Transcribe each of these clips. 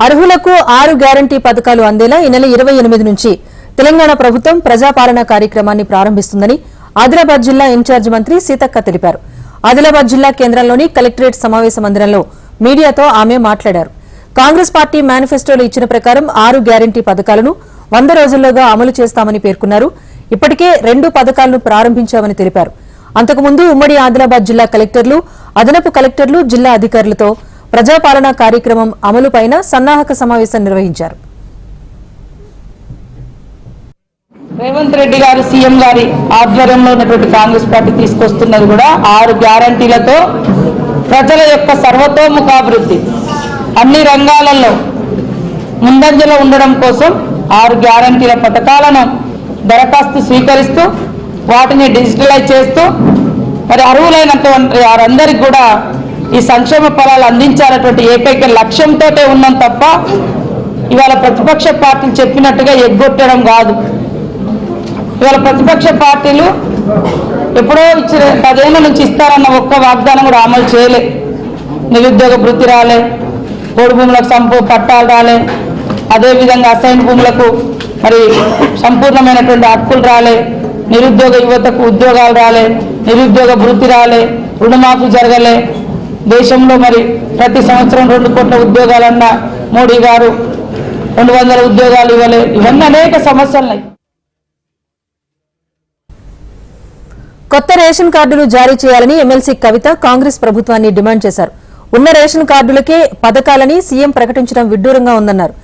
అర్హులకు 6 గ్యారంటీ పథకాలు అందేలా ఈ నెల 28 నుంచి తెలంగాణ ప్రభుత్వం ప్రజాపాలన కార్యక్రమాన్ని ప్రారంభిస్తుందని ఆదిలాబాద్ జిల్లా ఇన్ఛార్జ్ మంత్రి సీతక్క తెలిపారు. ఆదిలాబాద్ జిల్లా కేంద్రంలోని కలెక్టరేట్ సమావేశ మందిరంలో మీడియాతో ఆమె మాట్లాడారు. కాంగ్రెస్ పార్టీ మేనిఫెస్టోలో ఇచ్చిన ప్రకారం 6 గ్యారంటీ పథకాలను 100 రోజుల్లోగా అమలు చేస్తామని పేర్కొన్నారు. ఇప్పటికే 2 పథకాలను ప్రారంభించామని తెలిపారు. అంతకుముందు ఉమ్మడి ఆదిలాబాద్ జిల్లా కలెక్టర్లు, అదనపు కలెక్టర్లు, జిల్లా అధికారులతో ప్రజాపాలన కార్యక్రమం అమలుపైన సన్నాహక సమావేశం నిర్వహించారు. రేవంత్ రెడ్డి గారు సీఎం గారి ఆధ్వర్యంలో ఉన్నటువంటి కాంగ్రెస్ పార్టీ తీసుకొస్తున్నది కూడా 6 గ్యారంటీలతో ప్రజల యొక్క సర్వతోముఖాభివృద్ధి అన్ని రంగాలలో ముందంజలో ఉండడం కోసం 6 గ్యారంటీల పథకాలను దరఖాస్తు స్వీకరిస్తూ వాటిని డిజిటలైజ్ చేస్తూ మరి అర్హులైనటువంటి వారందరికీ కూడా ఈ సంక్షేమ ఫలాలు అందించాలన్నటువంటి ఏకైక లక్ష్యంతో ఉన్నాం తప్ప ఇవాళ ప్రతిపక్ష పార్టీలు చెప్పినట్టుగా ఎగ్గొట్టడం కాదు. ఇవాళ ప్రతిపక్ష పార్టీలు ఎప్పుడో ఇచ్చిన 10 ఏళ్ల నుంచి ఇస్తారన్న ఒక్క వాగ్దానం కూడా అమలు చేయలే. నిరుద్యోగ భృతి రాలే, పోడు భూములకు పట్టాలు రాలే, అదేవిధంగా అసైన్ భూములకు మరి సంపూర్ణమైనటువంటి హక్కులు రాలే, నిరుద్యోగ యువతకు ఉద్యోగాలు రాలే, నిరుద్యోగ భృతి రాలే, రుణమాఫీ జరగలే, దేశంలో మరి ప్రతి సంవత్సరం 2 కోట్ల ఉద్యోగాలన్న మోడీ గారు 200 ఉద్యోగాలు ఇవ్వలే. ఇవన్నీ అనేక సమస్యలున్నాయి. కొత్త రేషన్ కార్డులు జారీ చేయాలని ఎమ్మెల్సీ కవిత కాంగ్రెస్ ప్రభుత్వాన్ని డిమాండ్ చేశారు. ఉన్న రేషన్ కార్డులకే పథకాలని సీఎం ప్రకటించడం విడ్డూరంగా ఉందన్నారు.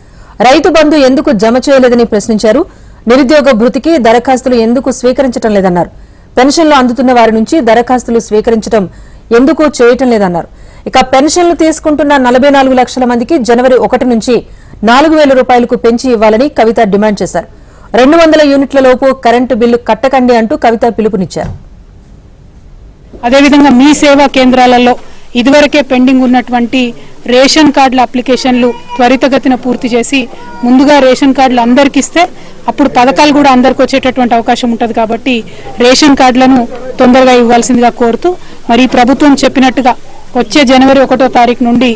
రైతు బంధు ఎందుకు జమ చేయలేదని ప్రశ్నించారు. నిరుద్యోగ భృతికి దరఖాస్తులు ఎందుకు స్వీకరించడం లేదన్నారు. పెన్షన్లు అందుతున్న వారి నుంచి దరఖాస్తులు స్వీకరించడం ఎందుకు చేయటం లేదన్నారు. ఇక పెన్షన్లు తీసుకుంటున్న 44 లక్షల మందికి జనవరి 1 నుంచి 4,000 రూపాయలకు పెంచి ఇవ్వాలని కవిత డిమాండ్ చేశారు. 200 యూనిట్ల లోపు కరెంటు బిల్లు కట్టకండి అంటూ కవిత పిలుపునిచ్చారు. అదేవిధంగా మీ సేవా కేంద్రాలలో ఇదివరకే పెండింగ్ ఉన్నటువంటి రేషన్ కార్డుల అప్లికేషన్లు త్వరితగతిన పూర్తి చేసి ముందుగా రేషన్ కార్డులు అందరికి ఇస్తే అప్పుడు పథకాలు కూడా అందరికి వచ్చేటటువంటి అవకాశం ఉంటుంది. కాబట్టి రేషన్ కార్డులను తొందరగా ఇవ్వాల్సిందిగా కోరుతూ మరి ప్రభుత్వం చెప్పినట్టుగా వచ్చే జనవరి 1వ తారీఖు నుండి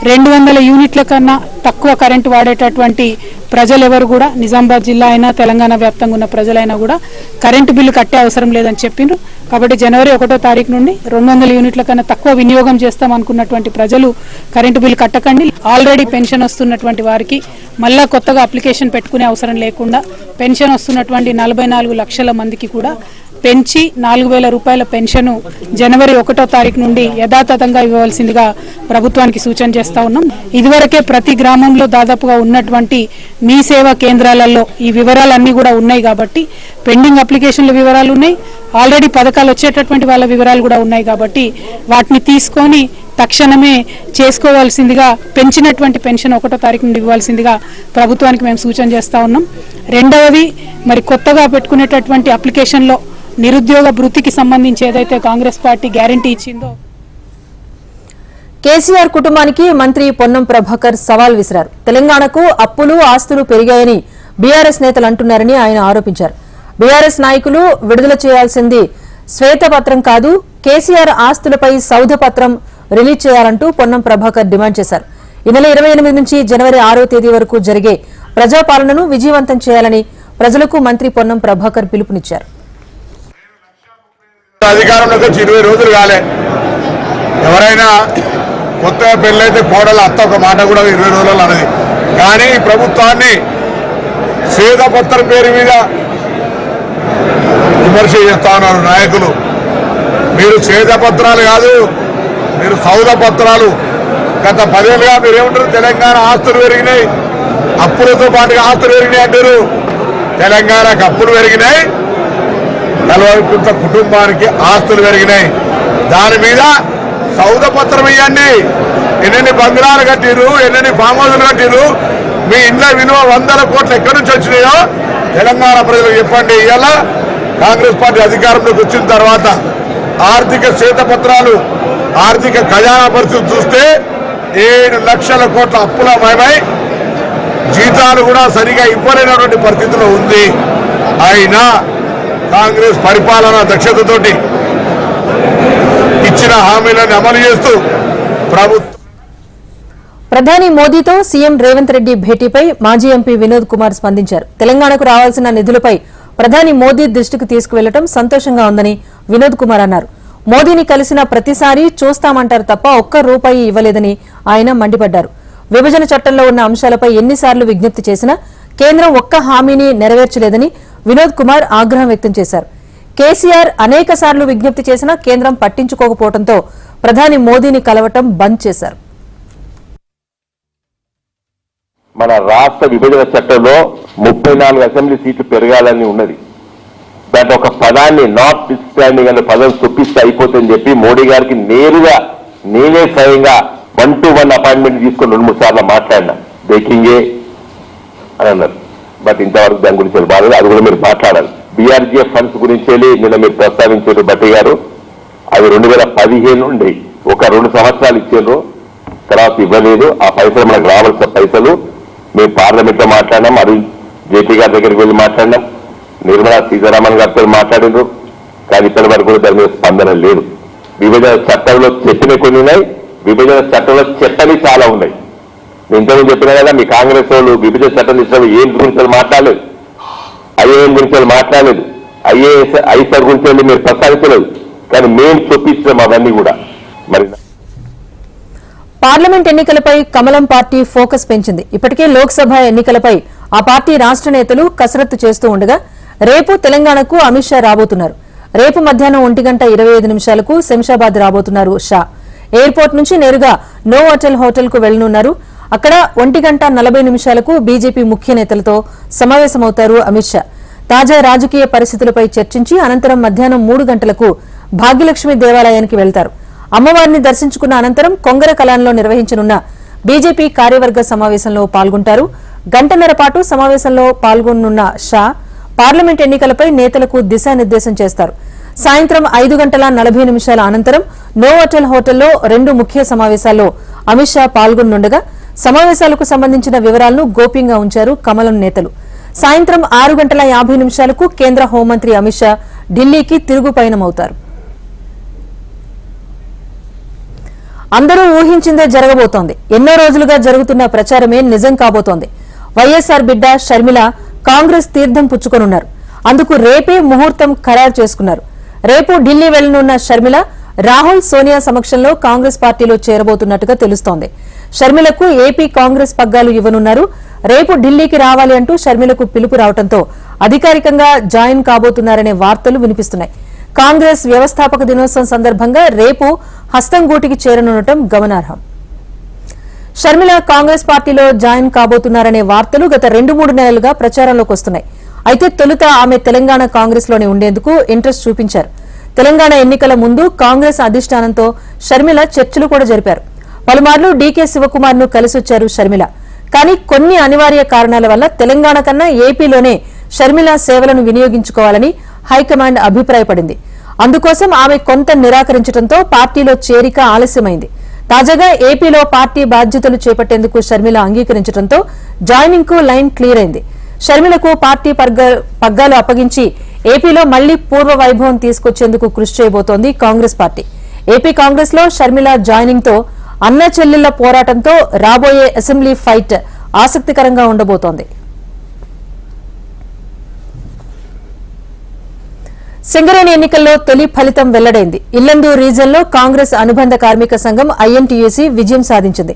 200 యూనిట్ల కన్నా తక్కువ కరెంటు వాడేటటువంటి ప్రజలెవరు కూడా నిజామాబాద్ జిల్లా అయినా తెలంగాణ వ్యాప్తంగా ఉన్న ప్రజలైనా కూడా కరెంటు బిల్లు కట్టే అవసరం లేదని చెప్పిండ్రు. కాబట్టి జనవరి 1వ తారీఖు నుండి 200 యూనిట్ల కన్నా తక్కువ వినియోగం చేస్తాం అనుకున్నటువంటి ప్రజలు కరెంటు బిల్లు కట్టకండి. ఆల్రెడీ పెన్షన్ వస్తున్నటువంటి వారికి మళ్ళా కొత్తగా అప్లికేషన్ పెట్టుకునే అవసరం లేకుండా పెన్షన్ వస్తున్నటువంటి 44 లక్షల మందికి కూడా పెంచి 4,000 రూపాయల పెన్షన్ జనవరి 1వ తారీఖు నుండి యథాతథంగా ఇవ్వవలసిందిగా ప్రభుత్వానికి సూచన చేస్తా ఉన్నాం. ఇదివరకే ప్రతి గ్రామంలో దాదాపుగా ఉన్నటువంటి మీ సేవా కేంద్రాలలో ఈ వివరాలన్నీ కూడా ఉన్నాయి. కాబట్టి పెండింగ్ అప్లికేషన్ల వివరాలు ఉన్నాయి, ఆల్రెడీ పథకాలు వచ్చేటటువంటి వాళ్ళ వివరాలు కూడా ఉన్నాయి. కాబట్టి వాటిని తీసుకొని తక్షణమే చేసుకోవాల్సిందిగా పెంచినటువంటి పెన్షన్ 1వ తారీఖు నుండి ఇవ్వాల్సిందిగా ప్రభుత్వానికి మేము సూచన చేస్తా ఉన్నాం. రెండవది మరి కొత్తగా పెట్టుకునేటటువంటి అప్లికేషన్లో నిరుద్యోగ భృతికి సంబంధించి ఏదైతే కాంగ్రెస్ పార్టీ గ్యారంటీ ఇచ్చిందో కేసీఆర్ కుటుంబానికి మంత్రి పొన్నం ప్రభాకర్ సవాల్ విసిరారు. తెలంగాణకు అప్పులు, ఆస్తులు పెరిగాయని బీఆర్ఎస్ నేతలు అంటున్నారని ఆయన ఆరోపించారు. బీఆర్ఎస్ నాయకులు విడుదల చేయాల్సింది శ్వేతపత్రం కాదు, కేసీఆర్ ఆస్తులపై సౌధపత్రం రిలీజ్ చేయాలంటూ పొన్నం ప్రభాకర్ డిమాండ్ చేశారు. ఈ నెల 28 నుంచి జనవరి 6వ తేదీ వరకు జరిగే ప్రజాపాలనను విజయవంతం చేయాలని ప్రజలకు మంత్రి పొన్నం ప్రభాకర్ పిలుపునిచ్చారు. అధికారంలోకి వచ్చి 20 రోజులు కాలే. ఎవరైనా కొత్తగా పెళ్ళైతే కోడలు అత్త ఒక మాట కూడా 20 రోజులు అన్నది. కానీ ఈ ప్రభుత్వాన్ని శ్వేతపత్రం పేరు మీద విమర్శ చేస్తా ఉన్నారు నాయకులు. మీరు శ్వేతపత్రాలు కాదు, మీరు సౌద పత్రాలు. గత 10 ఏళ్ళుగా మీరు ఏమంటారు? తెలంగాణ ఆస్తులు పెరిగినాయి, అప్పులతో పాటుగా ఆస్తులు పెరిగినాయి అంటారు. తెలంగాణకు అప్పులు పెరిగినాయి, కల్వకుంట్ల కుటుంబానికి ఆస్తులు పెరిగినాయి. దాని మీద సౌదపత్రం ఇవ్వండి. ఎన్నెన్ని బంగ్లాలు కట్టిరు, ఎన్నెన్ని ఫామ్ హౌస్లు కట్టిరు, మీ ఇంట్లో విలువ 100 కోట్లు ఎక్కడి నుంచి వచ్చినాయో తెలంగాణ ప్రజలకు చెప్పండి. ఇవాళ కాంగ్రెస్ పార్టీ అధికారంలోకి వచ్చిన తర్వాత ఆర్థిక శ్వేతపత్రాలు, ఆర్థిక ఖజానా పరిస్థితి చూస్తే 7 లక్షల కోట్ల అప్పులమయమై జీతాలు కూడా సరిగా ఇవ్వలేనటువంటి పరిస్థితిలో ఉంది. అయినా కాంగ్రెస్ పరిపాలన దక్షతతోటి ఇచ్చిన హామీలను అమలు చేస్తూ ప్రభుత్వం ప్రధాని మోదీతో సీఎం రేవంత్ రెడ్డి భేటీపై మాజీ ఎంపీ వినోద్ కుమార్ స్పందించారు. తెలంగాణకు రావాల్సిన నిధులపై ప్రధాని మోదీ దృష్టికి తీసుకువెళ్లడం సంతోషంగా ఉందని వినోద్ కుమార్ అన్నారు. మోదీని కలిసిన ప్రతిసారి చూస్తామంటారు తప్ప ఒక్క రూపాయి ఇవ్వలేదని ఆయన మండిపడ్డారు. విభజన చట్టంలో ఉన్న అంశాలపై ఎన్నిసార్లు విజ్ఞప్తి చేసినా కేంద్రం ఒక్క హామీని నెరవేర్చలేదని వినోద్ కుమార్ ఆగ్రహం వ్యక్తం చేశారు. కేసీఆర్ అనేక సార్లు విజ్ఞప్తి చేసినా కేంద్రం పట్టించుకోకపోవడంతో ప్రధాని మోదీని కలవటం బంద్ చేశారు. మన రాష్ట్ర విభజన చట్టంలో 34 అసెంబ్లీ సీట్లు పెరగాలని ఉన్నది. దాంట్లో ఒక పదాన్ని నాట్ స్టాండింగ్ అనే పదం చూపిస్తే అయిపోతుందని చెప్పి మోడీ గారికి నేరుగా నేనే స్వయంగా 1-to-1 అపాయింట్మెంట్ తీసుకొని 2-3 సార్లు మాట్లాడినా. బ్రేకింగే అని అన్నారు. బట్ ఇంతవరకు దాని గురించి బాగా అది కూడా మీరు మాట్లాడాలి. బీఆర్జీఎఫ్ ఫండ్స్ గురించి నిన్న మీరు ప్రస్తావించారు బట్టి గారు. అవి 2015 నుండి ఒక 2 సంవత్సరాలు ఇచ్చారు, తర్వాత ఇవ్వలేదు. ఆ పైసలు మనకు రావాల్సిన పైసలు మేము పార్లమెంట్ లో మాట్లాడినాం, అరుణ్ జైట్లీ గారి దగ్గరికి వెళ్ళి మాట్లాడినాం, నిర్మలా సీతారామన్ గారితో మాట్లాడినారు. కానీ ఇప్పటి వరకు కూడా దాని మీద స్పందన లేదు. విభజన చట్టంలో చెప్పిన కొన్ని ఉన్నాయి, విభజన చట్టంలో చెప్పని చాలా ఉన్నాయి. నేను ఇంతకుముందు చెప్పినా కదా, మీ కాంగ్రెస్ వాళ్ళు విభజన చట్టం ఇచ్చినప్పుడు ఏం గురించి మాట్లాడలేదు, ఐఏఎం గురించి మాట్లాడలేదు, ఐసర్ గురించి మీరు ప్రస్తావించలేదు. కానీ మేము చూపించాం అవన్నీ కూడా. మరి పార్లమెంట్ ఎన్నికలపై కమలం పార్టీ ఫోకస్ పెంచింది. ఇప్పటికే లోక్సభ ఎన్నికలపై ఆ పార్టీ రాష్ట్ర నేతలు కసరత్తు చేస్తూ ఉండగా రేపు తెలంగాణకు అమిత్ షా రాబోతున్నారు. రేపు మధ్యాహ్నం 1:25 శంషాబాద్ రాబోతున్నారు షా. ఎయిర్పోర్ట్ నుంచి నేరుగా నోవాటెల్ హోటల్ కు వెళ్లనున్నారు. అక్కడ 1:40 బీజేపీ ముఖ్య నేతలతో సమావేశమవుతారు అమిత్ షా. తాజా రాజకీయ పరిస్థితులపై చర్చించి అనంతరం మధ్యాహ్నం 3 గంటలకు భాగ్యలక్ష్మి దేవాలయానికి వెళ్తారు. అమ్మవారిని దర్శించుకున్న అనంతరం కొంగర కలాన్లో నిర్వహించనున్న బీజేపీ కార్యవర్గ సమావేశంలో పాల్గొంటారు. గంటన్నర పాటు సమావేశంలో పాల్గొనున్న షా పార్లమెంట్ ఎన్నికలపై నేతలకు దిశానిర్దేశం చేస్తారు. సాయంత్రం 5:40 అనంతరం నోవాటెల్ హోటల్లో 2 ముఖ్య సమావేశాల్లో అమిత్ షా పాల్గొనుండగా సమావేశాలకు సంబంధించిన వివరాలను గోప్యంగా ఉంచారు కమలం నేతలు. సాయంత్రం 6:50 కేంద్ర హోంమంత్రి అమిత్ షా ఢిల్లీకి తిరుగు పయనమవుతారు. అందరూ ఊహించిందే జరగబోతోంది. ఎన్నో రోజులుగా జరుగుతున్న ప్రచారమే నిజం కాబోతోంది. వైఎస్ఆర్ బిడ్డ షర్మిల కాంగ్రెస్ తీర్థం పుచ్చుకొనున్నారు. అందుకు రేపే ముహూర్తం ఖరారు చేసుకున్నారు. రేపు ఢిల్లీ వెళ్లనున్న షర్మిల రాహుల్, సోనియా సమక్షంలో కాంగ్రెస్ పార్టీలో చేరబోతున్నట్టుగా తెలుస్తోంది. షర్మిలకు ఏపీ కాంగ్రెస్ పగ్గాలు ఇవ్వనున్నారు. రేపు ఢిల్లీకి రావాలి అంటూ షర్మిలకు పిలుపు రావడంతో అధికారికంగా జాయిన్ కాబోతున్నారనే వార్తలు వినిపిస్తున్నాయి. కాంగ్రెస్ వ్యవస్థాపక దినోత్సవం సందర్భంగా రేపు హస్తంగూటికి చేరనుండటం గమనార్హం. షర్మిల కాంగ్రెస్ పార్టీలో జాయిన్ కాబోతున్నారనే వార్తలు గత 2-3 నెలలుగా ప్రచారంలోకి వస్తున్నాయి. అయితే తొలుత ఆమె తెలంగాణ కాంగ్రెస్ లోనే ఉండేందుకు ఇంట్రెస్ట్ చూపించారు. తెలంగాణ ఎన్నికల ముందు కాంగ్రెస్ అధిష్టానంతో షర్మిల చర్చలు కూడా జరిపారు. పలుమార్లు డీకే శివకుమార్ ను కలిసొచ్చారు షర్మిల. కానీ కొన్ని అనివార్య కారణాల వల్ల తెలంగాణ కన్నా ఏపీలోనే షర్మిల సేవలను వినియోగించుకోవాలని హైకమాండ్ అభిప్రాయపడింది. అందుకోసం ఆమె కొంత నిరాకరించడంతో పార్టీలో చేరిక ఆలస్యమైంది. తాజాగా ఏపీలో పార్టీ బాధ్యతలు చేపట్టేందుకు షర్మిల అంగీకరించడంతో జాయినింగ్ కు లైన్ క్లియర్ అయింది. షర్మిలకు పార్టీ పగ్గాలు అప్పగించి ఏపీలో మళ్లీ పూర్వ వైభవం తీసుకొచ్చేందుకు కృషి చేయబోతోంది కాంగ్రెస్ పార్టీ. ఏపీ కాంగ్రెస్ లో షర్మిల జాయినింగ్ తో అన్న చెల్లెళ్ల పోరాటంతో రాబోయే అసెంబ్లీ ఫైట్ ఆసక్తికరంగా ఉండబోతోంది. సింగరేణి ఎన్నికల్లో తొలి ఫలితం వెల్లడైంది. ఇల్లందు రీజన్లో కాంగ్రెస్ అనుబంధ కార్మిక సంఘం ఐఎన్టీయూసీ విజయం సాధించింది.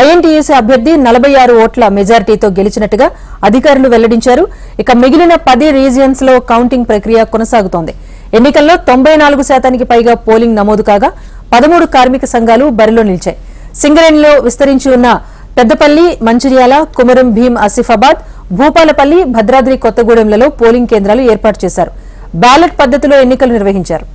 ఐఎన్టీయూసీ అభ్యర్థి 46 ఓట్ల మెజారిటీతో గెలిచినట్టుగా అధికారులు వెల్లడించారు. ఇక మిగిలిన 10 రీజియన్స్ లో కౌంటింగ్ ప్రక్రియ కొనసాగుతోంది. ఎన్నికల్లో 94% పైగా పోలింగ్ నమోదు కాగా 13 కార్మిక సంఘాలు బరిలో నిలిచాయి. సింగరేణిలో విస్తరించి ఉన్న పెద్దపల్లి, మంచిర్యాల, కుమరం భీం ఆసిఫాబాద్, భూపాలపల్లి, భద్రాద్రి కొత్తగూడెంలలో పోలింగ్ కేంద్రాలు ఏర్పాటు చేశారు. బ్యాలెట్ పద్ధతిలో ఎన్నికలు నిర్వహించారు.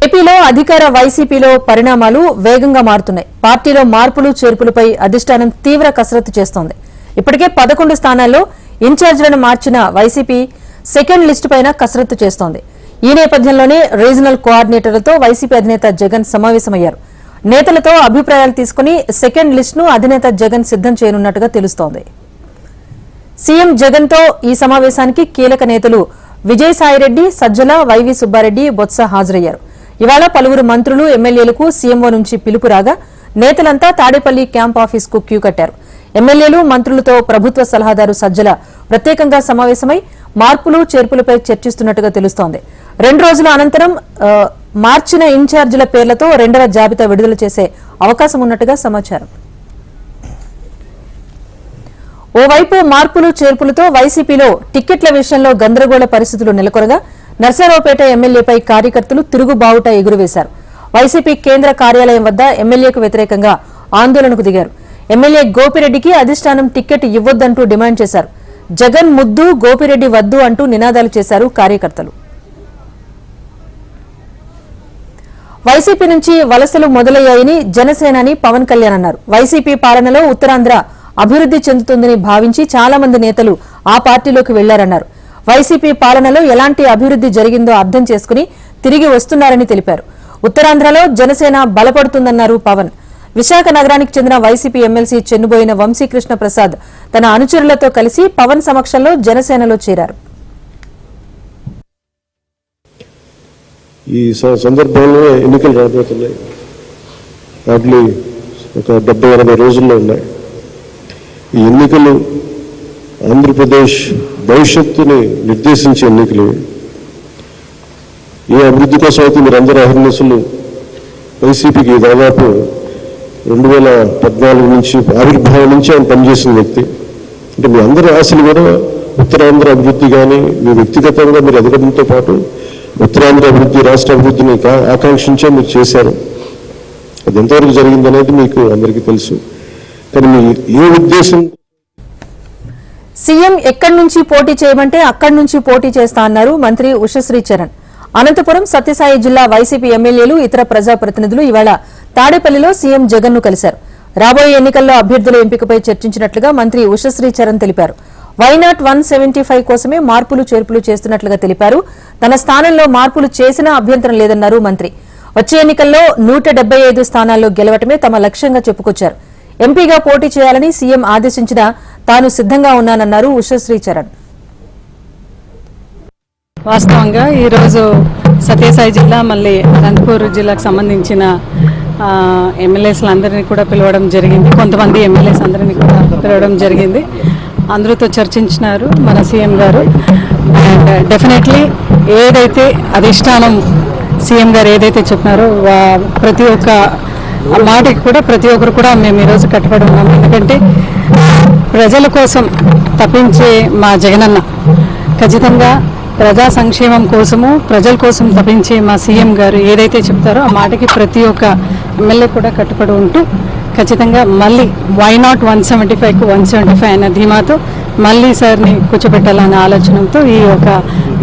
ఏపీలో అధికార వైసీపీలో పరిణామాలు వేగంగా మారుతున్నాయి. పార్టీలో మార్పులు చేర్పులపై అధిష్టానం తీవ్ర కసరత్తు చేస్తోంది. ఇప్పటికే 11 స్థానాల్లో ఇన్ఛార్జీలను మార్చిన వైసీపీ సెకండ్ లిస్టు పైన కసరత్తు చేస్తోంది. ఈ నేపథ్యంలోనే రీజనల్ కోఆర్డినేటర్లతో వైసీపీ అధినేత జగన్ సమావేశమయ్యారు. నేతలతో అభిప్రాయాలు తీసుకుని సెకండ్ లిస్టును అధినేత జగన్ సిద్దం చేయనున్నట్టుగా తెలుస్తోంది. సీఎం జగన్ తో ఈ సమావేశానికి కీలక నేతలు విజయసాయిరెడ్డి, సజ్జల, వైవి సుబ్బారెడ్డి, బొత్స హాజరయ్యారు. ఇవాళ పలువురు మంత్రులు, ఎమ్మెల్యేలకు సీఎంఓ నుంచి పిలుపు రాగా నేతలంతా తాడేపల్లి క్యాంప్ ఆఫీస్ కు క్యూ కట్టారు. ఎమ్మెల్యేలు, మంత్రులతో ప్రభుత్వ సలహాదారు సజ్జల ప్రత్యేకంగా సమావేశమై మార్పులు చేర్పులపై చర్చిస్తున్నట్టుగా తెలుస్తోంది. 2 రోజుల అనంతరం మార్చిన ఇన్ఛార్జీల పేర్లతో 2వ జాబితా విడుదల చేసే అవకాశం ఉన్నట్టుగా సమాచారం. ఓవైపు మార్పులు చేర్పులతో వైసీపీలో టిక్కెట్ల విషయంలో గందరగోళ పరిస్థితులు నెలకొనగా నర్సారావుపేట ఎమ్మెల్యేపై కార్యకర్తలు తిరుగుబావుట ఎగురవేశారు. వైసీపీ కేంద్ర కార్యాలయం వద్ద ఎమ్మెల్యేకు వ్యతిరేకంగా ఆందోళనకు దిగారు. ఎమ్మెల్యే గోపిరెడ్డికి అధిష్టానం టిక్కెట్ ఇవ్వొద్దంటూ డిమాండ్ చేశారు. జగన్ ముద్దు, గోపిరెడ్డి వద్దు అంటూ నినాదాలు చేశారు కార్యకర్తలు. వైసీపీ నుంచి వలసలు మొదలయ్యాయని జనసేనాని పవన్ కళ్యాణ్ అన్నారు. వైసీపీ పాలనలో ఉత్తరాంధ్ర అభివృద్ది చెందుతుందని భావించి చాలా మంది నేతలు ఆ పార్టీలోకి వెళ్లారన్నారు. వైసీపీ పాలనలో ఎలాంటి అభివృద్ది జరిగిందో అర్థం చేసుకుని తిరిగి వస్తున్నారని తెలిపారు. ఉత్తరాంధ్రలో జనసేన బలపడుతుందన్నారు పవన్. విశాఖ నగరానికి చెందిన వైసీపీ ఎమ్మెల్సీ చెన్నుబోయిన వంశీకృష్ణ ప్రసాద్ తన అనుచరులతో కలిసి పవన్ సమక్షంలో జనసేనలో చేరారు. ఈ సందర్భంలో ఎన్నికలు రాబోతున్నాయి. వాటిని ఒక 70-80 రోజుల్లో ఉన్నాయి. ఈ ఎన్నికలు ఆంధ్రప్రదేశ్ భవిష్యత్తుని నిర్దేశించే ఎన్నికలు. ఏ అభివృద్ధి కోసం అయితే మీరందరూ అహర్నిశలు వైసీపీకి దాదాపు 2014 నుంచి ఆవిర్భావం నుంచి ఆయన పనిచేసిన వ్యక్తి. అంటే మీ అందరి ఆశలు కూడా ఉత్తరాంధ్ర అభివృద్ధి కానీ మీ వ్యక్తిగతంగా మీరు ఎదగడంతో పాటు ఉత్తరాంధ్ర అభివృద్ధి, రాష్ట్ర అభివృద్ధిని ఆకాంక్షించే మీరు చేశారు. అది ఎంతవరకు జరిగిందనేది మీకు అందరికీ తెలుసు. కానీ మీ ఏ ఉద్దేశం? సీఎం ఎక్కడి నుంచి పోటీ చేయమంటే అక్కడి నుంచి పోటీ చేస్తా అన్నారు మంత్రి ఉషశ్రీ చరణ్. అనంతపురం, సత్యసాయి జిల్లా వైసీపీ ఎమ్మెల్యేలు, ఇతర ప్రజాప్రతినిధులు ఇవాళ తాడేపల్లిలో సీఎం జగన్ ను కలిశారు. రాబోయే ఎన్నికల్లో అభ్యర్థుల ఎంపికపై చర్చించినట్లుగా మంత్రి ఉషశ్రీ చరణ్ తెలిపారు. వైనాట్ 175 కోసమే మార్పులు చేర్పులు చేస్తున్నట్లుగా తెలిపారు. తన స్థానంలో మార్పులు చేసినా అభ్యంతరం లేదన్నారు మంత్రి. వచ్చే ఎన్నికల్లో 175 స్థానాల్లో గెలవటమే తమ లక్ష్యంగా చెప్పుకొచ్చారు. ఎంపీగా పోటీ చేయాలని సీఎం ఆదేశించినా తాను సిద్ధంగా ఉన్నానన్నారు ఉషశ్రీ చరణ్. వాస్తవంగా ఈరోజు సత్యసాయి జిల్లా, మళ్ళీ అనంతపూర్ జిల్లాకు సంబంధించిన ఎమ్మెల్యేస్లందరినీ కూడా పిలవడం జరిగింది. కొంతమంది ఎమ్మెల్యేస్ అందరినీ కూడా పిలవడం జరిగింది. అందరితో చర్చించినారు మన సీఎం గారు. అండ్ డెఫినెట్లీ ఏదైతే అధిష్టానం సీఎం గారు ఏదైతే చెప్పినారో ప్రతి ఒక్క మాటకి కూడా ప్రతి ఒక్కరు కూడా మేము ఈరోజు కట్టుబడి ఉన్నాము. ఎందుకంటే ప్రజల కోసం తప్పించే మా జగనన్న ఖచ్చితంగా ప్రజా సంక్షేమం కోసము, ప్రజల కోసం తప్పించే మా సీఎం గారు ఏదైతే చెప్తారో ఆ మాటకి ప్రతి ఒక్క ఎమ్మెల్యే కూడా కట్టుబడి ఉంటూ ఖచ్చితంగా మళ్ళీ వైనాట్ 175కు 175 అనే ధీమాతో మళ్ళీ సార్ని కూర్చోబెట్టాలనే ఆలోచనతో ఈ యొక్క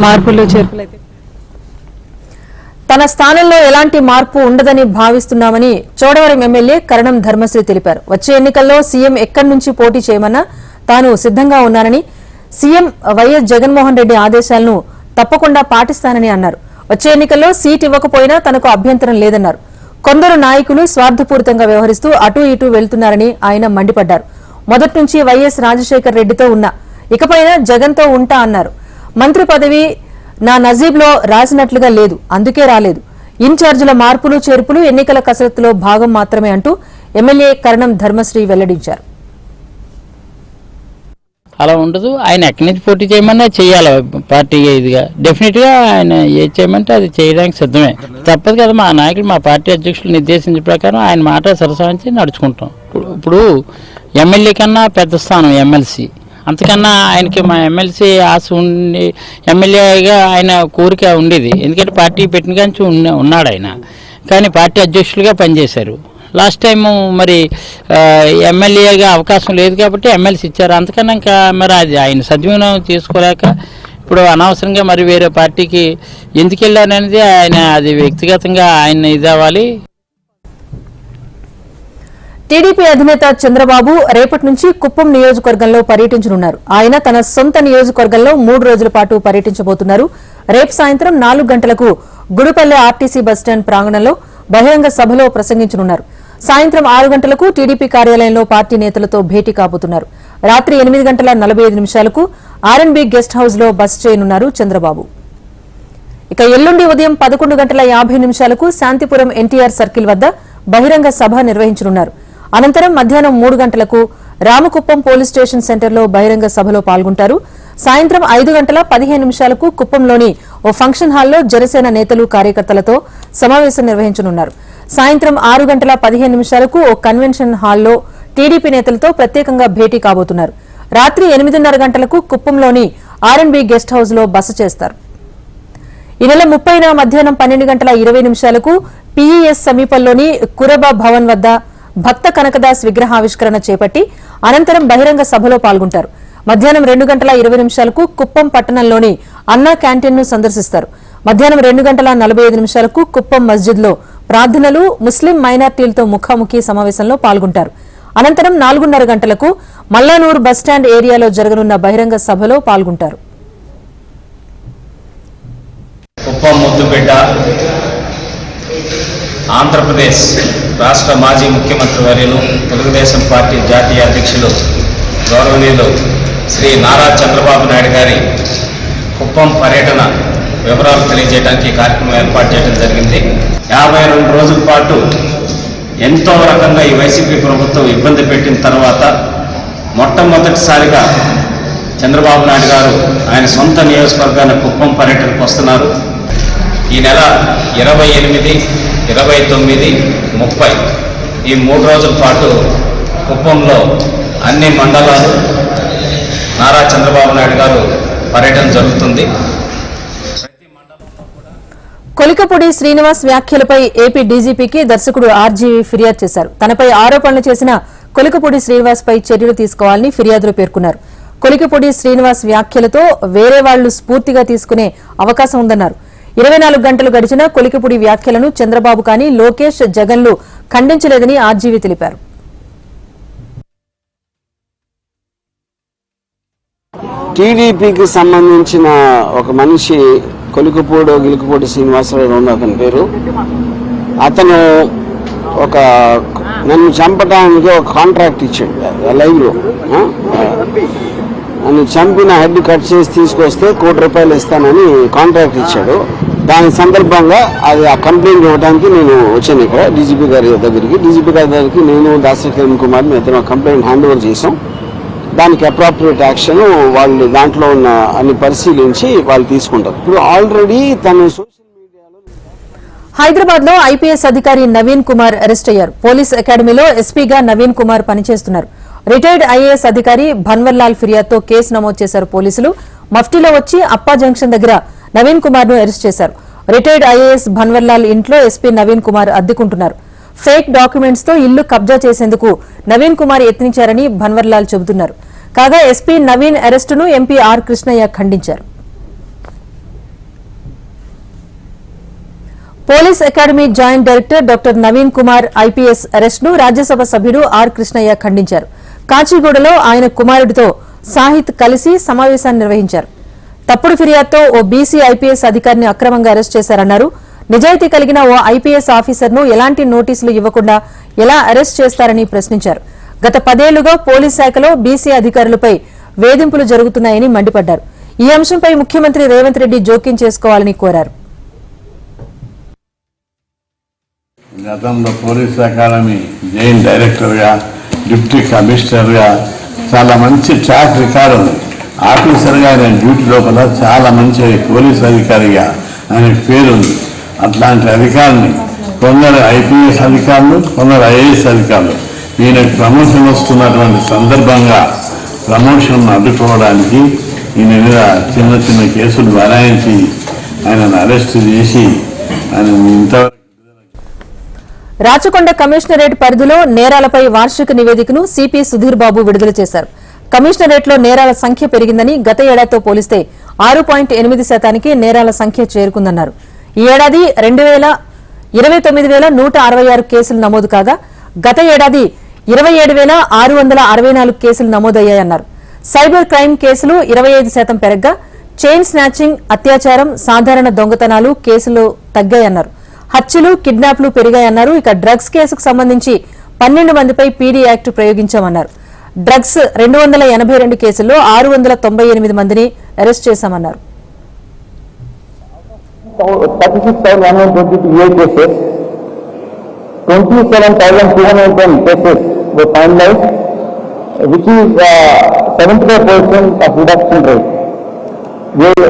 మార్పులు చేర్పులు అయితే. తన స్థానంలో ఎలాంటి మార్పు ఉండదని భావిస్తున్నామని చోడవరం ఎమ్మెల్యే కరణం ధర్మశ్రీ తెలిపారు. వచ్చే ఎన్నికల్లో సీఎం ఎక్కడి నుంచి పోటీ చేయమన్నా తాను సిద్ధంగా ఉన్నానని, సీఎం వైఎస్ జగన్మోహన్ రెడ్డి ఆదేశాలను తప్పకుండా పాటిస్తానని అన్నారు. వచ్చే ఎన్నికల్లో సీట్ ఇవ్వకపోయినా తనకు అభ్యంతరం లేదన్నారు. కొందరు నాయకులు స్వార్థపూరితంగా వ్యవహరిస్తూ అటూ ఇటూ వెళ్తున్నారని ఆయన మండిపడ్డారు. మొదటి నుంచి వైఎస్ రాజశేఖర్ రెడ్డితో ఉన్నా, ఇకపైన జగన్తో ఉంటా అన్నారు. మంత్రి పదవి నా నజీబ్లో రాసినట్లుగా లేదు, అందుకే రాలేదు. ఇన్ఛార్జీల మార్పులు చేర్పులు ఎన్నికల కసరత్తులో భాగం మాత్రమే అంటూ ఎమ్మెల్యే కరణం ధర్మశ్రీ వెల్లడించారు. అలా ఉండదు. ఆయన ఎక్కడి నుంచి పోటీ చేయమన్నా చేయాలి. పార్టీగా ఇదిగా డెఫినెట్గా ఆయన ఏది చేయమంటే అది చేయడానికి సిద్ధమే. తప్పదు కదా. మా నాయకులు, మా పార్టీ అధ్యక్షులు నిర్దేశించిన ప్రకారం ఆయన మాట సరసావించి నడుచుకుంటాం. ఇప్పుడు ఎమ్మెల్యే కన్నా పెద్ద స్థానం ఎమ్మెల్సీ. అంతకన్నా ఆయనకి మా ఎమ్మెల్సీ ఆశ ఉండి, ఎమ్మెల్యేగా ఆయన కోరిక ఉండేది. ఎందుకంటే పార్టీ పెట్టిన కానీ ఉన్నాడు ఆయన. కానీ పార్టీ అధ్యక్షులుగా పనిచేశారు. లాస్ట్ టైము మరి ఎమ్మెల్యేగా అవకాశం లేదు కాబట్టి ఎమ్మెల్సీ ఇచ్చారు. అంతకన్నా ఇంకా మరి అది ఆయన సద్వినియోగం చేసుకోలేక ఇప్పుడు అనవసరంగా మరి వేరే పార్టీకి ఎందుకు వెళ్ళారనేది ఆయన అది వ్యక్తిగతంగా ఆయన ఇది అవ్వాలి. టీడీపీ అధినేత చంద్రబాబు రేపటి నుంచి కుప్పం నియోజకవర్గంలో పర్యటించనున్నారు. ఆయన తన సొంత నియోజకవర్గంలో 3 రోజుల పాటు పర్యటించబోతున్నారు. రేపు సాయంత్రం 4 గంటలకు గుడిపల్లె ఆర్టీసీ బస్టాండ్ ప్రాంగణంలో బహిరంగ సభలో ప్రసంగించనున్నారు. సాయంత్రం 6 గంటలకు టీడీపీ కార్యాలయంలో పార్టీ నేతలతో భేటీ కాబోతున్నారు. రాత్రి 8:45 ఆర్ఎన్బి గెస్ట్ హౌస్ లో బస చేయనున్నారు చంద్రబాబు. ఇక ఎల్లుండి ఉదయం 11:50 శాంతిపురం ఎన్టీఆర్ సర్కిల్ వద్ద బహిరంగ సభ నిర్వహించనున్నారు. అనంతరం మధ్యాహ్నం 3 గంటలకు రామకుప్పం పోలీస్ స్టేషన్ సెంటర్లో బహిరంగ సభలో పాల్గొంటారు. సాయంత్రం 5 గంటల 15 నిమిషాలకు కుప్పంలోని ఓ ఫంక్షన్ హాల్లో జనసేన నేతలు కార్యకర్తలతో సమావేశం నిర్వహించనున్నారు. సాయంత్రం 6 గంటల 15 నిమిషాలకు ఓ కన్వెన్షన్ హాల్లో టీడీపీ నేతలతో ప్రత్యేకంగా భేటీ కాబోతున్నారు. రాత్రి 8:30 గంటలకు కుప్పంలోని ఆర్ఎన్బి గెస్ట్ హౌస్ లో బస చేస్తారు. ఈ నెల 30న మధ్యాహ్నం 12 గంటల 20 నిమిషాలకు పీఈఎస్ సమీపంలోని కురబా భవన్ వద్ద భక్త కనకదాస్ విగ్రహావిష్కరణ చేపట్టి అనంతరం బహిరంగ సభలో పాల్గొంటారు. మధ్యాహ్నం 2 గంటల 20 నిమిషాలకు కుప్పం పట్టణంలోని అన్నా క్యాంటీన్ ను సందర్శిస్తారు. మధ్యాహ్నం 2 గంటల 45 నిమిషాలకు కుప్పం మస్జిద్ లో ప్రార్థనలు, ముస్లిం మైనార్టీలతో ముఖాముఖి సమావేశంలో పాల్గొంటారు. అనంతరం 4:30 గంటలకు మల్లానూర్ బస్టాండ్ ఏరియాలో జరగనున్న బహిరంగ సభలో పాల్గొంటారు. కుప్పం ముద్దుబిడ్డ ఆంధ్రప్రదేశ్ రాష్ట్ర మాజీ ముఖ్యమంత్రి వర్యులు తెలుగుదేశం పార్టీ జాతీయ అధ్యక్షులు గౌరవనీయులు శ్రీ నారా చంద్రబాబు నాయుడు గారి కుప్పం పర్యటన వివరాలు తెలియజేయడానికి కార్యక్రమం ఏర్పాటు చేయడం జరిగింది. 52 రోజుల పాటు ఎంతో రకంగా ఈ వైసీపీ ప్రభుత్వం ఇబ్బంది పెట్టిన తర్వాత మొట్టమొదటిసారిగా చంద్రబాబు నాయుడు గారు ఆయన సొంత నియోజకవర్గాన్ని కుప్పం పర్యటనకు వస్తున్నారు. ఈ నెల 28, 29, 30 ఈ 3 రోజుల పాటు కుప్పంలో అన్ని మండలాలు నారా చంద్రబాబు నాయుడు గారు పర్యటన జరుగుతుంది. కొలికపూడి శ్రీనివాస్ వ్యాఖ్యలపై ఏపీ డీజీపీకి దర్శకుడు ఆర్జీవీ ఫిర్యాదు చేశారు. తనపై ఆరోపణలు చేసిన కొలికపూడి శ్రీనివాస్ పై చర్యలు తీసుకోవాలని ఫిర్యాదులో పేర్కొన్నారు. కొలికపూడి శ్రీనివాస్ వ్యాఖ్యలతో వేరే వాళ్లు స్ఫూర్తిగా తీసుకునే అవకాశం ఉందన్నారు. 24 గంటలు గడిచినా కొలికపూడి వ్యాఖ్యలను చంద్రబాబు కానీ లోకేష్, జగన్లు ఖండించలేదని ఆర్జీవీ తెలిపారు. టీడీపీకి సంబంధించిన ఒక మనిషి గిలికపూడి శ్రీనివాసరావు ఉన్న అతని పేరు. అతను నన్ను చంపడానికి ఒక కాంట్రాక్ట్ ఇచ్చాడు లైవ్లో. నన్ను చంపిన హెడ్ కట్ చేసి తీసుకొస్తే ₹1 కోటి ఇస్తానని కాంట్రాక్ట్ ఇచ్చాడు. దాని సందర్భంగా ఆ కంప్లైంట్ ఇవ్వడానికి నేను వచ్చాను ఇక్కడ డీజీపీ గారి దగ్గరికి. డీజీపీ గారి దగ్గరికి నేను దాసరి కిరణ్ కుమార్ ఇతను కంప్లైంట్ హ్యాండ్ ఓవర్ చేసాం. దానికి అప్రాప్రియేట్ యాక్షన్ వాళ్ళు దాంట్లో ఉన్న అన్ని పరిశీలించి వాళ్ళు తీసుకుంటారు. ఇప్పుడు ఆల్రెడీ తను సోషల్ మీడియాలో హైదరాబాద్ లో ఐపీఎస్ అధికారి నవీన్ కుమార్ అరెస్ట్ అయ్యారు. పోలీస్ అకాడమీలో ఎస్పీగా నవీన్ కుమార్ పనిచేస్తున్నారు. రిటైర్డ్ ఐఏఎస్ అధికారి భన్వర్లాల్ ఫిర్యాదుతో కేసు నమోదు చేశారు పోలీసులు. మఫ్టీలో వచ్చి అప్పా జంక్షన్ దగ్గర నవీన్ కుమార్ ను అరెస్ట్ చేశారు. రిటైర్డ్ ఐఏఎస్ భన్వర్లాల్ ఇంట్లో ఎస్పీ నవీన్ కుమార్ అద్దెకుంటున్నారు. ఫేక్ డాక్యుమెంట్స్ తో ఇల్లు కబ్జా చేసేందుకు నవీన్ కుమార్ యత్నించారని భన్వర్లాల్ చెబుతున్నారు. కాగా ఎస్పీ నవీన్ అరెస్టును ఎంపీ ఆర్ కృష్ణయ్య ఖండించారు. Police academy joint director doctor Naveen Kumar IPS అరెస్టును రాజ్యసభ సభ్యుడు ఆర్ కృష్ణయ్య ఖండించారు. కాచిగూడలో ఆయన కుమారుడితో సాహిత్ కలిసి సమావేశాన్ని నిర్వహించారు. తప్పుడు ఫిర్యాదుతో ఓ బీసీ ఐపీఎస్ అధికారిని అక్రమంగా అరెస్ట్ చేశారన్నారు. నిజాయితీ కలిగిన ఓ ఐపీఎస్ ఆఫీసర్ను ఎలాంటి నోటీసులు ఇవ్వకుండా ఎలా అరెస్ట్ చేస్తారని ప్రశ్నించారు. గత 10 ఏళ్లుగా పోలీస్ శాఖలో బీసీ అధికారులపై వేధింపులు జరుగుతున్నాయని మండిపడ్డారు. ఈ అంశంపై ముఖ్యమంత్రి రేవంత్ రెడ్డి జోక్యం చేసుకోవాలని కోరారు. గతంలో పోలీస్ అకాడమీ జాయింట్ డైరెక్టర్గా, డిప్యూటీ కమిషనర్గా చాలా మంచి ట్రాక్ రికార్డు ఉంది. ఆఫీసర్గా ఆయన డ్యూటీ లోపల చాలా మంచి పోలీస్ అధికారిగా ఆయన పేరుంది. అట్లాంటి అధికారిని కొందరు ఐపీఎస్ అధికారులు, కొందరు ఐఏఎస్ అధికారులు ఈయనకు ప్రమోషన్ వస్తున్నటువంటి సందర్భంగా ప్రమోషన్ అడ్డుకోవడానికి ఈయన మీద చిన్న చిన్న కేసులు బనాయించి ఆయనను అరెస్ట్ చేసి ఆయన ఇంతవరకు రాచకొండ కమిషనరేట్ పరిధిలో నేరాలపై వార్షిక నివేదికను సిపి సుధీర్ బాబు విడుదల చేశారు. కమిషనరేట్లో నేరాల సంఖ్య పెరిగిందని, గత ఏడాదితో పోలిస్తే 6.8% నేరాల సంఖ్య చేరుకుందన్నారు. ఈ ఏడాది 29,166 కేసులు నమోదు కాగా, గత ఏడాది 27,664 కేసులు నమోదయ్యాయన్నారు. సైబర్ క్రైమ్ కేసులు 25% పెరగ్గా, చైన్ స్నాచింగ్, అత్యాచారం, సాధారణ దొంగతనాలు కేసులు తగ్గాయన్నారు. హత్యలు, కిడ్నాప్లు పెరిగాయన్నారు. ఇక డ్రగ్స్ కేసుకు సంబంధించి 12 మందిపై పీడీ యాక్ట్ ప్రయోగించామన్నారు. డ్రగ్స్ 282 కేసుల్లో 698 మందిని అరెస్ట్ చేశామన్నారు. 36,122 cases, 27,210 cases were finalized, which is 75% of reduction rate.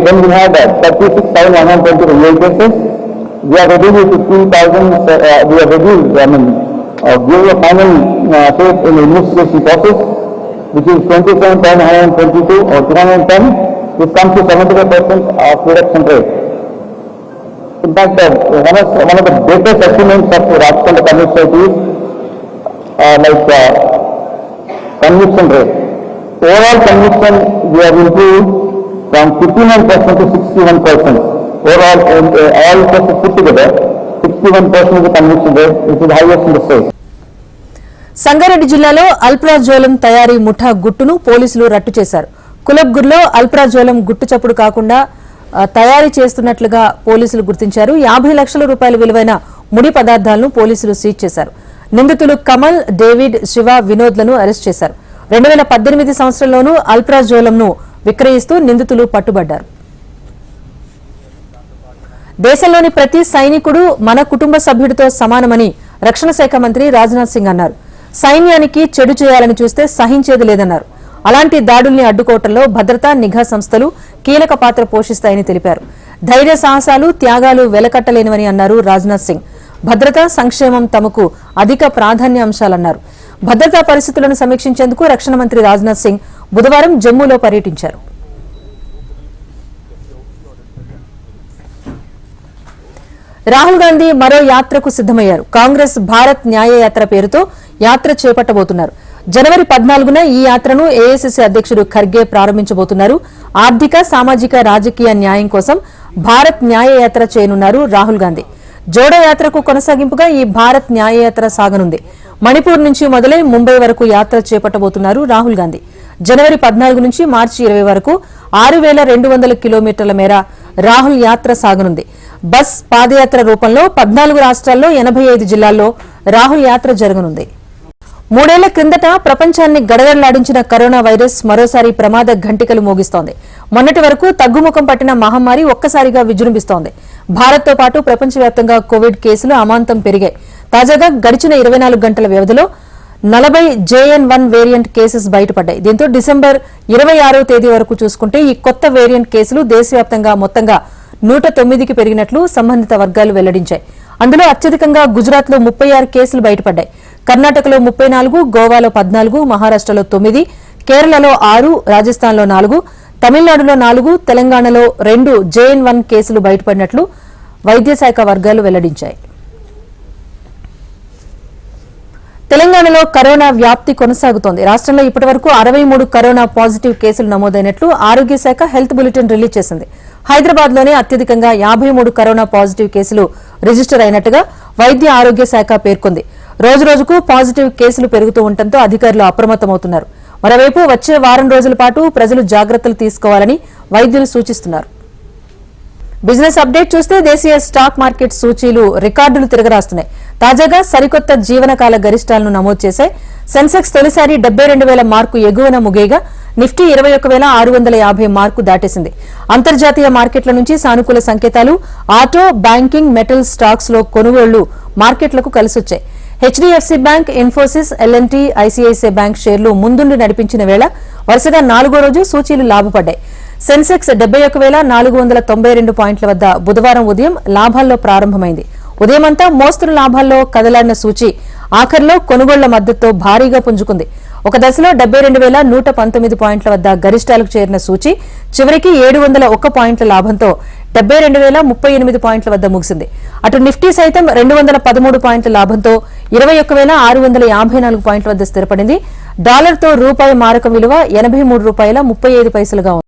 When we had 36,128 cases, we have reduced to 15,000. We have reduced. Gave a final state in the investigation process, which is 27,122 or 210. This comes to 75% of reduction rate. In fact, one of the greatest achievements of Rajasthan Commissioner is conviction rate. Overall conviction we have improved from 59% to 61%. Overall, all cases put together, 61% is the conviction rate, which is highest in the state. Sangareddy జిల్లాలో alprazolam తయారీ ముఠా గుట్టును పోలీసులు రట్టు చేశారు. కులబ్గుర్లో alprazolam గుట్టు చప్పుడు కాకుండా తయారీ చేస్తున్నట్లుగా పోలీసులు గుర్తించారు. 50 లక్షల రూపాయల విలువైన ముడి పదార్థాలను పోలీసులు సీజ్ చేశారు. నిందితులు కమల్, డేవిడ్, శివ, వినోద్లను అరెస్ట్ చేశారు. 2018 సంవత్సరంలోనూ అల్ప్రాజోలంను విక్రయిస్తూ నిందితులు పట్టుబడ్డారు. దేశంలోని ప్రతి సైనికుడు మన కుటుంబ సభ్యుడితో సమానమని రక్షణ శాఖ మంత్రి రాజ్నాథ్ సింగ్ అన్నారు. సైన్యానికి చెడు చేయాలని చూస్తే సహించేది లేదన్నారు. అలాంటి దాడుల్ని అడ్డుకోవటంలో భద్రతా నిఘా సంస్థలు కీలక పాత్ర పోషిస్తాయని తెలిపారు. ధైర్య సాహసాలు, త్యాగాలు వెలకట్టలేనివని అన్నారు రాజ్నాథ్ సింగ్. భద్రత, సంక్షేమం తమకు అధిక ప్రాధాన్య అంశాలన్నారు. భద్రతా పరిస్థితులను సమీక్షించేందుకు రక్షణ మంత్రి రాజ్నాథ్ సింగ్ బుధవారం జమ్మూలో పర్యటించారు. రాహుల్ గాంధీ మరో యాత్రకు సిద్దమయ్యారు. కాంగ్రెస్ భారత్ న్యాయ యాత్ర పేరుతో యాత్ర చేపట్టబోతున్నారు. జనవరి 14న ఈ యాత్రను ఏఐసీసీ అధ్యక్షుడు ఖర్గే ప్రారంభించబోతున్నారు. ఆర్థిక, సామాజిక, రాజకీయ న్యాయం కోసం భారత్ న్యాయ యాత్ర చేయనున్నారు రాహుల్ గాంధీ. జోడో యాత్రకు కొనసాగింపుగా ఈ భారత్ న్యాయ యాత్ర సాగనుంది. మణిపూర్ నుంచి మొదలై ముంబై వరకు యాత్ర చేపట్టబోతున్నారు రాహుల్ గాంధీ. జనవరి 14 నుంచి మార్చి 20 వరకు 6,200 కిలోమీటర్ల మేర రాహుల్ యాత్ర సాగనుంది. బస్, పాదయాత్ర రూపంలో 14 రాష్ట్రాల్లో 85 జిల్లాల్లో రాహుల్ యాత్ర జరగనుంది. 3 ఏళ్ల క్రిందట ప్రపంచాన్ని గడగడలాడించిన కరోనా వైరస్ మరోసారి ప్రమాద ఘంటికలు మోగిస్తోంది. మొన్నటి వరకు తగ్గుముఖం పట్టిన మహమ్మారి ఒక్కసారిగా విజృంభిస్తోంది. భారత్తో పాటు ప్రపంచవ్యాప్తంగా కోవిడ్ కేసులు అమాంతం పెరిగాయి. తాజాగా గడిచిన 24 గంటల వ్యవధిలో 40 JN1 వేరియంట్ కేసెస్ బయటపడ్డాయి. దీంతో డిసెంబర్ 26వ తేదీ వరకు చూసుకుంటే ఈ కొత్త వేరియంట్ కేసులు దేశవ్యాప్తంగా మొత్తంగా 109కి పెరిగినట్లు సంబంధిత వర్గాలు వెల్లడించాయి. అందులో అత్యధికంగా గుజరాత్లో 36 కేసులు బయటపడ్డాయి. కర్ణాటకలో 34, గోవాలో 14, మహారాష్ట్రలో 9, కేరళలో 6, రాజస్థాన్లో 4, తమిళనాడులో 4, తెలంగాణలో 2 JN1 కేసులు బయటపడినట్లు వైద్య శాఖ వర్గాలు వెల్లడించాయి. తెలంగాణలో కరోనా వ్యాప్తి కొనసాగుతోంది. రాష్ట్రంలో ఇప్పటివరకు 63 కరోనా పాజిటివ్ కేసులు నమోదైనట్లు ఆరోగ్య శాఖ హెల్త్ బులెటిన్ రిలీజ్ చేసింది. హైదరాబాద్ లోనే అత్యధికంగా 53 కరోనా పాజిటివ్ కేసులు రిజిస్టర్ అయినట్టుగా వైద్య ఆరోగ్య శాఖ పేర్కొంది. రోజురోజుకు పాజిటివ్ కేసులు పెరుగుతూ ఉండటంతో అధికారులు అప్రమత్తమవుతున్నారు. మరోవైపు వచ్చే వారం రోజుల పాటు ప్రజలు జాగ్రత్తలు తీసుకోవాలని వైద్యులు సూచిస్తున్నారు. బిజినెస్ అప్డేట్ చూస్తే దేశీయ స్టాక్ మార్కెట్ సూచీలు రికార్డులు తిరగరాస్తున్నాయి. తాజాగా సరికొత్త జీవనకాల గరిష్టాలను నమోదు చేశాయి. సెన్సెక్స్ తొలిసారి 72,000 మార్కు ఎగువన ముగియగా నిఫ్టీ 21,650 మార్కు దాటేసింది. అంతర్జాతీయ మార్కెట్ల నుంచి సానుకూల సంకేతాలు ఆటో, బ్యాంకింగ్, మెటల్ స్టాక్స్ లో కొనుగోళ్లు మార్కెట్లకు కలిసొచ్చాయి. HDFC bank, Infosys, LNT, ICICI bank షేర్లు ముందుండి నడిపించిన వేళ వరుసగా 4గో రోజు సూచీలు లాభపడ్డాయి. సెన్సెక్స్ 71,492 పాయింట్ల వద్ద బుధవారం ఉదయం లాభాల్లో ప్రారంభమైంది. ఉదయమంతా మోస్తరు లాభాల్లో కదలాడిన సూచీ ఆఖరిలో కొనుగోళ్ల మద్దతుతో భారీగా పుంజుకుంది. ఒక దశలో 72,119 పాయింట్ల వద్ద గరిష్టాలకు చేరిన సూచీ చివరికి 701 పాయింట్ల లాభంతో 72,038 పాయింట్ల వద్ద ముగిసింది. అటు నిఫ్టీ సైతం 213 పాయింట్ల లాభంతో 21,654 పాయింట్ల వద్ద స్థిరపడింది. డాలర్తో రూపాయి మారకం విలువ 83 రూపాయల 35 పైసలుగా ఉంది.